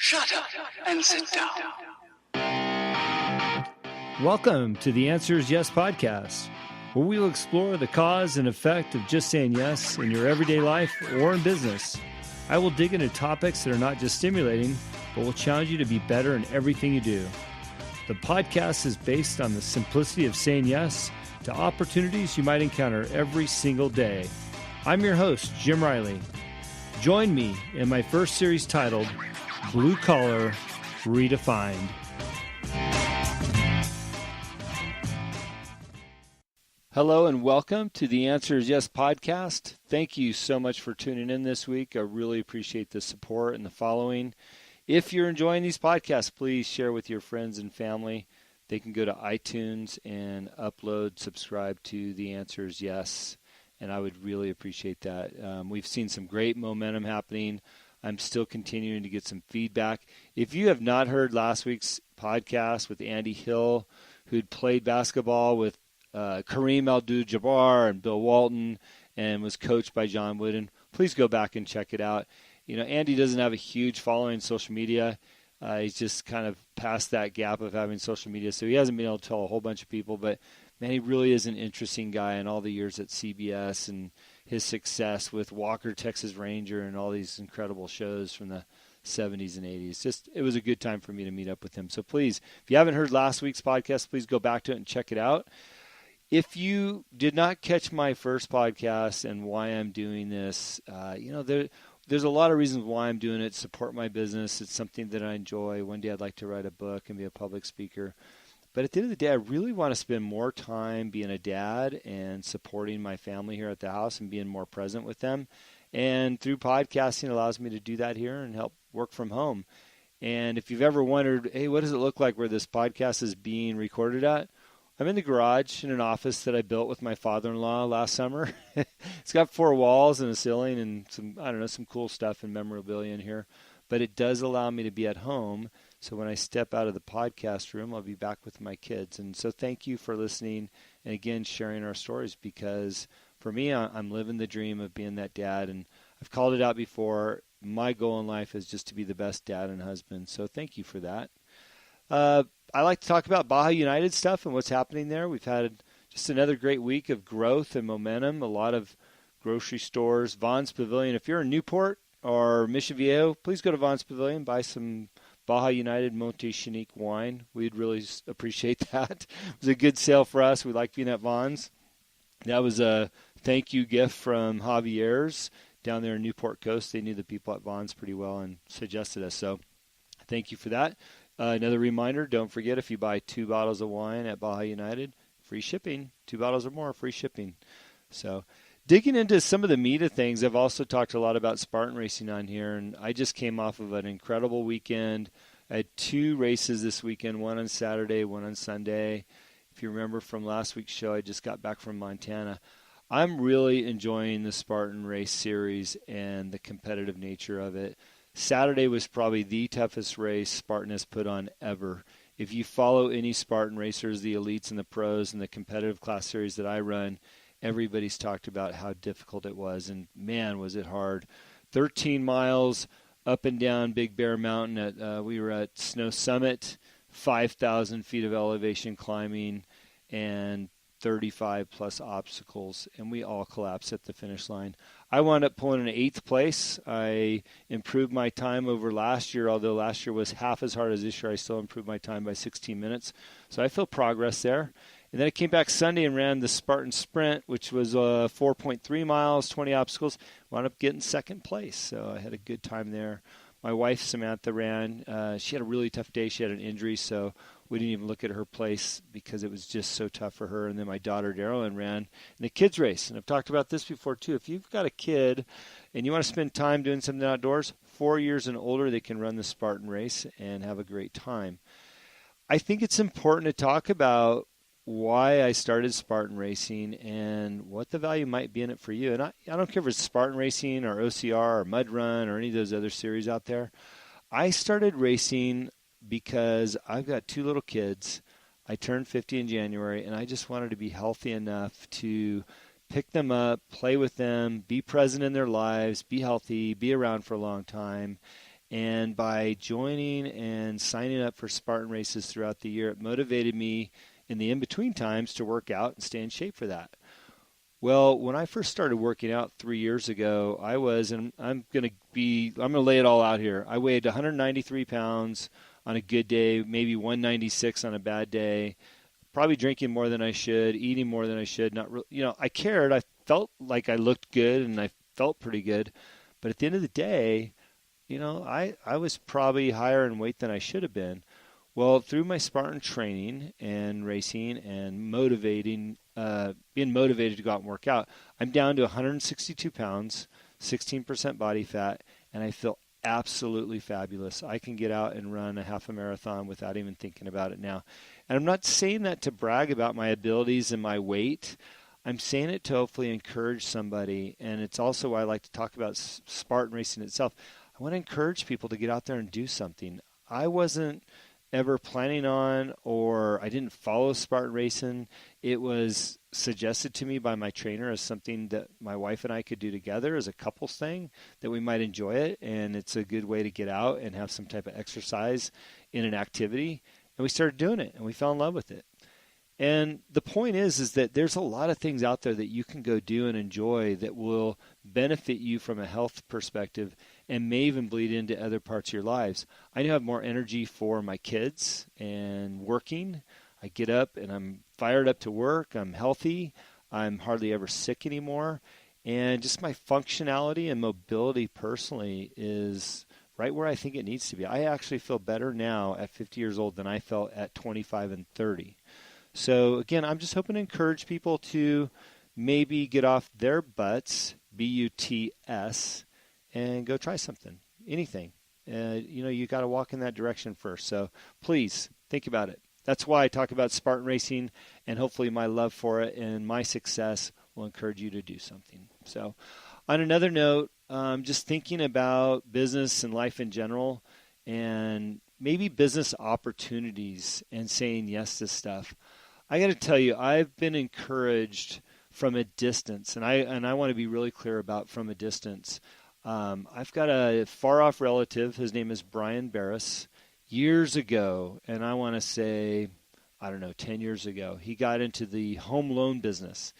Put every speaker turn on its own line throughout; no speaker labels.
Shut up and sit down.
Welcome to the Answer is Yes podcast, where we will explore the cause and effect of just saying yes in your everyday life or in business. I will dig into topics that are not just stimulating, but will challenge you to be better in everything you do. The podcast is based on the simplicity of saying yes to opportunities you might encounter every single day. I'm your host, Jim Riley. Join me in my first series titled Blue Collar Redefined. Hello and welcome to the Answer is Yes podcast. Thank you so much for tuning in this week. I really appreciate the support and the following. If you're enjoying these podcasts, please share with your friends and family. They can go to iTunes and subscribe to The Answer is Yes, and I would really appreciate that. We've seen some great momentum happening. I'm still continuing to get some feedback. If you have not heard last week's podcast with Andy Hill, who'd played basketball with Kareem Abdul-Jabbar and Bill Walton and was coached by John Wooden, please go back and check it out. You know, Andy doesn't have a huge following on social media. He's just kind of past that gap of having social media, so he hasn't been able to tell a whole bunch of people. But, man, he really is an interesting guy in all the years at CBS and his success with Walker, Texas Ranger, and all these incredible shows from the 70s and 80s. It was a good time for me to meet up with him. So please, if you haven't heard last week's podcast, please go back to it and check it out. If you did not catch my first podcast and why I'm doing this, there's a lot of reasons why I'm doing it. Support my business. It's something that I enjoy. One day I'd like to write a book and be a public speaker. But at the end of the day, I really want to spend more time being a dad and supporting my family here at the house and being more present with them. And through podcasting, it allows me to do that here and help work from home. And if you've ever wondered, hey, what does it look like where this podcast is being recorded at? I'm in the garage in an office that I built with my father-in-law last summer. It's got 4 walls and a ceiling and some cool stuff and memorabilia in here. But it does allow me to be at home. So when I step out of the podcast room, I'll be back with my kids. And so thank you for listening and, again, sharing our stories, because for me, I'm living the dream of being that dad. And I've called it out before. My goal in life is just to be the best dad and husband. So thank you for that. I like to talk about Baja United stuff and what's happening there. We've had just another great week of growth and momentum, a lot of grocery stores. Vaughn's Pavilion, if you're in Newport or Mission Viejo, please go to Vaughn's Pavilion, buy some Baja United Monte Chinique wine. We'd really appreciate that. It was a good sale for us. We like being at Vaughn's. That was a thank you gift from Javier's down there in Newport Coast. They knew the people at Vaughn's pretty well and suggested us. So thank you for that. Another reminder, don't forget, if you buy 2 bottles of wine at Baja United, free shipping. 2 bottles or more, free shipping. So digging into some of the meat of things, I've also talked a lot about Spartan racing on here, and I just came off of an incredible weekend. I had 2 races this weekend, one on Saturday, one on Sunday. If you remember from last week's show, I just got back from Montana. I'm really enjoying the Spartan race series and the competitive nature of it. Saturday was probably the toughest race Spartan has put on ever. If you follow any Spartan racers, the elites and the pros and the competitive class series that I run, everybody's talked about how difficult it was, and man, was it hard. 13 miles up and down Big Bear Mountain. We were at Snow Summit, 5,000 feet of elevation climbing, and 35 plus obstacles, and we all collapsed at the finish line. I wound up pulling in 8th place. I improved my time over last year, although last year was half as hard as this year. I still improved my time by 16 minutes, so I feel progress there. And then I came back Sunday and ran the Spartan Sprint, which was 4.3 miles, 20 obstacles. Wound up getting 2nd place, so I had a good time there. My wife, Samantha, ran. She had a really tough day. She had an injury, so we didn't even look at her place because it was just so tough for her. And then my daughter, Darylyn, ran in the kids' race. And I've talked about this before, too. If you've got a kid and you want to spend time doing something outdoors, 4 years and older, they can run the Spartan race and have a great time. I think it's important to talk about why I started Spartan racing and what the value might be in it for you. And I don't care if it's Spartan racing or OCR or Mud Run or any of those other series out there. I started racing because I've got 2 little kids. I turned 50 in January, and I just wanted to be healthy enough to pick them up, play with them, be present in their lives, be healthy, be around for a long time. And by joining and signing up for Spartan races throughout the year, it motivated me in the in-between times to work out and stay in shape for that. Well, when I first started working out 3 years ago, I was, and I'm going to lay it all out here. I weighed 193 pounds on a good day, maybe 196 on a bad day, probably drinking more than I should, eating more than I should. Not really, I cared. I felt like I looked good and I felt pretty good. But at the end of the day, I was probably higher in weight than I should have been. Well, through my Spartan training and racing and being motivated to go out and work out, I'm down to 162 pounds, 16% body fat, and I feel absolutely fabulous. I can get out and run a half a marathon without even thinking about it now. And I'm not saying that to brag about my abilities and my weight. I'm saying it to hopefully encourage somebody, and it's also why I like to talk about Spartan racing itself. I want to encourage people to get out there and do something. I wasn't ever planning on, or I didn't follow Spartan racing. It was suggested to me by my trainer as something that my wife and I could do together as a couples thing, that we might enjoy it, and it's a good way to get out and have some type of exercise in an activity. And we started doing it, and we fell in love with it. And the point is that there's a lot of things out there that you can go do and enjoy that will benefit you from a health perspective and may even bleed into other parts of your lives. I now have more energy for my kids and working. I get up and I'm fired up to work. I'm healthy. I'm hardly ever sick anymore. And just my functionality and mobility personally is right where I think it needs to be. I actually feel better now at 50 years old than I felt at 25 and 30. So again, I'm just hoping to encourage people to maybe get off their butts, B-U-T-S, and go try something, anything. You got to walk in that direction first. So please think about it. That's why I talk about Spartan racing, and hopefully my love for it and my success will encourage you to do something. So on another note, just thinking about business and life in general, and maybe business opportunities and saying yes to stuff. I got to tell you, I've been encouraged from a distance, and I want to be really clear about from a distance. I've got a far-off relative. His name is Brian Perez. Years ago, and I want to say, 10 years ago, he got into the home loan business,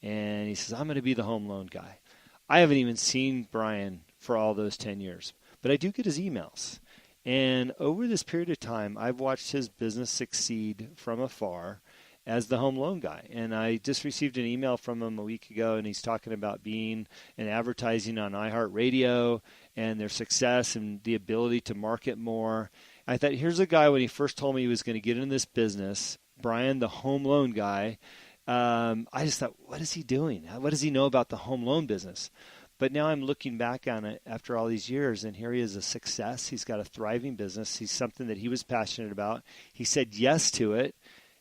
and he says, I'm going to be the home loan guy. I haven't even seen Brian for all those 10 years, but I do get his emails. And over this period of time, I've watched his business succeed from afar as the home loan guy. And I just received an email from him a week ago, and he's talking about being in advertising on iHeartRadio and their success and the ability to market more. I thought, here's a guy, when he first told me he was going to get in this business, Brian, the home loan guy, I just thought, what is he doing? What does he know about the home loan business? But now I'm looking back on it after all these years, and here he is, a success. He's got a thriving business. He's something that he was passionate about. He said yes to it,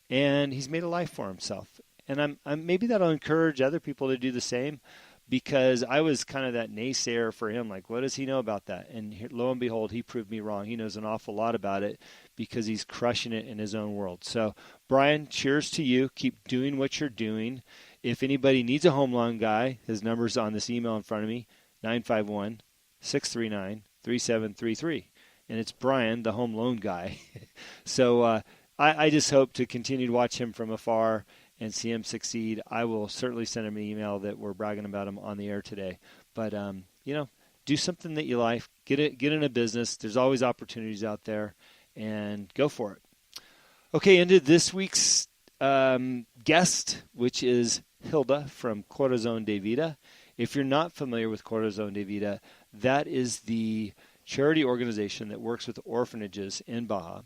and he's made a life for himself. And I'm maybe that'll encourage other people to do the same, because I was kind of that naysayer for him, like, what does he know about that? And lo and behold, he proved me wrong. He knows an awful lot about it because he's crushing it in his own world. So, Brian, cheers to you. Keep doing what you're doing. If anybody needs a home loan guy, his number's on this email in front of me, 951-639-3733. And it's Brian, the home loan guy. So I just hope to continue to watch him from afar and see him succeed. I will certainly send him an email that we're bragging about him on the air today. But, do something that you like. Get in a business. There's always opportunities out there, and go for it. Okay, into this week's guest, which is Hilda from Corazon De Vida. If you're not familiar with Corazon De Vida, that is the charity organization that works with orphanages in Baja.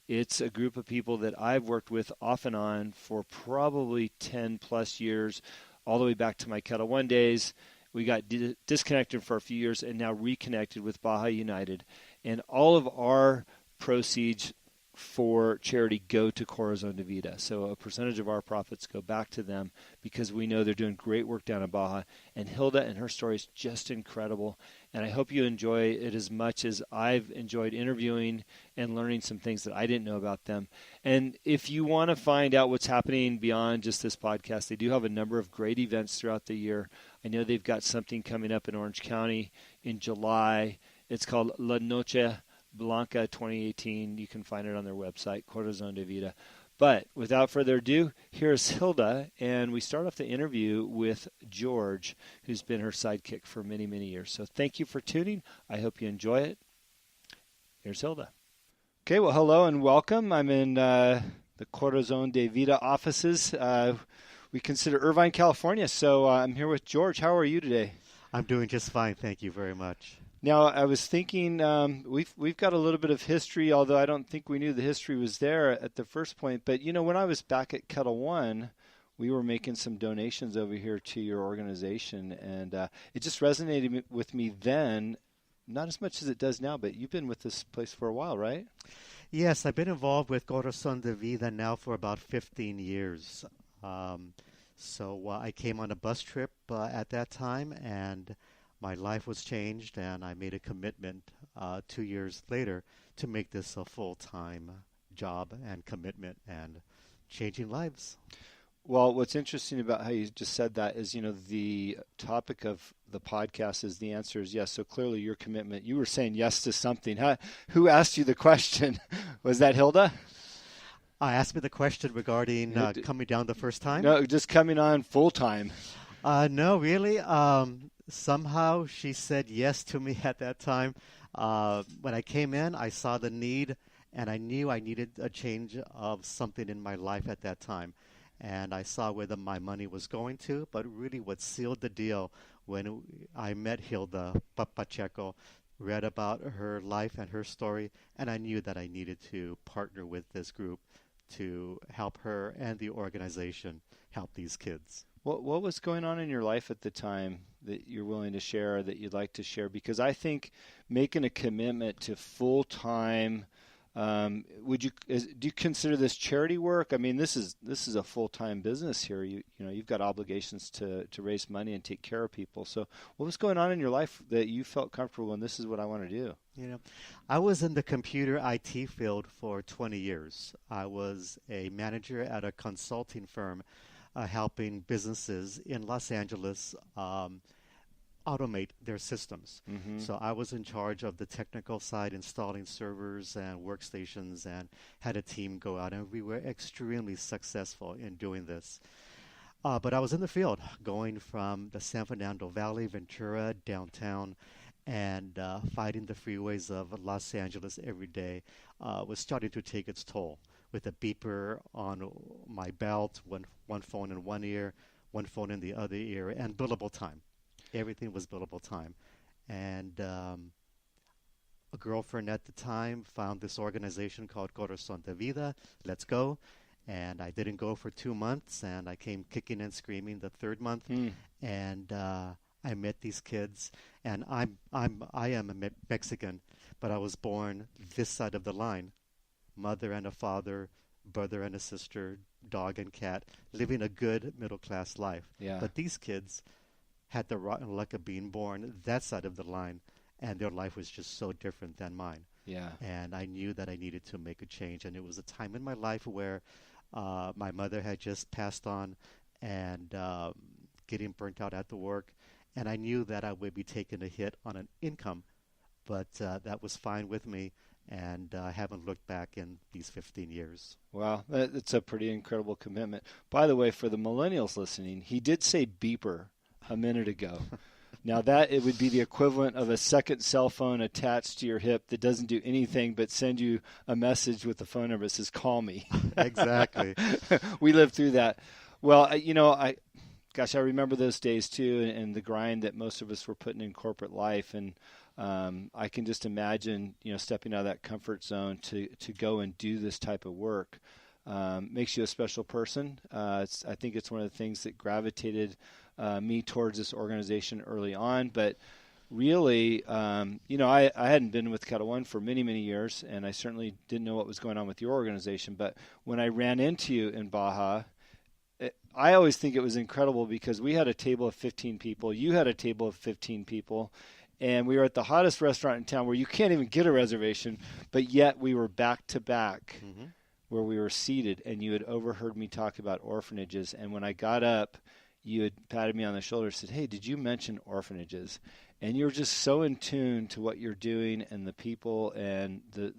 It's a group of people that I've worked with off and on for probably 10 plus years, all the way back to my Kettle One days. We got disconnected for a few years and now reconnected with Baja United. And all of our proceeds for charity go to Corazon De Vida. So a percentage of our profits go back to them because we know they're doing great work down in Baja. And Hilda and her story is just incredible. And I hope you enjoy it as much as I've enjoyed interviewing and learning some things that I didn't know about them. And if you want to find out what's happening beyond just this podcast, they do have a number of great events throughout the year. I know they've got something coming up in Orange County in July, It's called La Noche Blanca 2018. You can find it on their website, Corazon De Vida. But without further ado, here's Hilda, and we start off the interview with George, who's been her sidekick for many, many years. So thank you for tuning. I hope you enjoy it. Here's Hilda. Okay, well, hello and welcome. I'm in the Corazon De Vida offices. We consider Irvine, California. So I'm here with George. How are you today?
I'm doing just fine. Thank you very much.
Now, I was thinking we've got a little bit of history, although I don't think we knew the history was there at the first point. But, you know, when I was back at Kettle One, we were making some donations over here to your organization, and it just resonated with me then, not as much as it does now, but you've been with this place for a while, right?
Yes, I've been involved with Corazon De Vida now for about 15 years. So I came on a bus trip at that time, and my life was changed, and I made a commitment 2 years later to make this a full-time job and commitment and changing lives.
Well, what's interesting about how you just said that is, you know, the topic of the podcast is the answer is yes. So clearly your commitment, you were saying yes to something. Who asked you the question? Was that Hilda?
Asked me the question regarding coming down the first time?
No, just coming on full-time.
No, really. Somehow she said yes to me at that time. When I came in, I saw the need, and I knew I needed a change of something in my life at that time. And I saw where my money was going to, but really what sealed the deal when I met Hilda Pacheco, read about her life and her story, and I knew that I needed to partner with this group to help her and the organization help these kids.
What was going on in your life at the time that you're willing to share, that you'd like to share? Because I think making a commitment to full-time, do you consider this charity work? I mean, this is a full-time business here. You know, you've got obligations to raise money and take care of people. So what was going on in your life that you felt comfortable and this is what I want to do?
You know, I was in the computer IT field for 20 years. I was a manager at a consulting firm helping businesses in Los Angeles automate their systems.
Mm-hmm.
So I was in charge of the technical side, installing servers and workstations, and had a team go out, and we were extremely successful in doing this. But I was in the field, going from the San Fernando Valley, Ventura, downtown, and fighting the freeways of Los Angeles every day was starting to take its toll. With a beeper on my belt, one phone in one ear, one phone in the other ear, and billable time. Everything was billable time. And a girlfriend at the time found this organization called Corazon De Vida. Let's go. And I didn't go for 2 months, and I came kicking and screaming the third month. And I met these kids, and I am a Mexican, but I was born this side of the line. Mother and a father, brother and a sister, dog and cat, living a good middle-class life.
Yeah.
But these kids had the rotten luck of being born that side of the line, and their life was just so different than mine.
Yeah.
And I knew that I needed to make a change, and it was a time in my life where my mother had just passed on and getting burnt out at the work, and I knew that I would be taking a hit on an income, but that was fine with me. And I haven't looked back in these 15 years.
Wow, that's a pretty incredible commitment. By the way, for the millennials listening, he did say beeper a minute ago. Now that it would be the equivalent of a second cell phone attached to your hip that doesn't do anything but send you a message with the phone number that says, call me.
Exactly.
We lived through that. Well, you know, I remember those days too, and the grind that most of us were putting in corporate life. And I can just imagine, you know, stepping out of that comfort zone to go and do this type of work. Makes you a special person. I think it's one of the things that gravitated me towards this organization early on. But really, you know, I hadn't been with Kettle One for many, many years, and I certainly didn't know what was going on with your organization. But when I ran into you in Baja, I always think it was incredible because we had a table of 15 people. You had a table of 15 people. And we were at the hottest restaurant in town where you can't even get a reservation, but yet we were back to back where we were seated, and you had overheard me talk about orphanages. And when I got up, you had patted me on the shoulder and said, hey, did you mention orphanages? And you're just so in tune to what you're doing and the people and the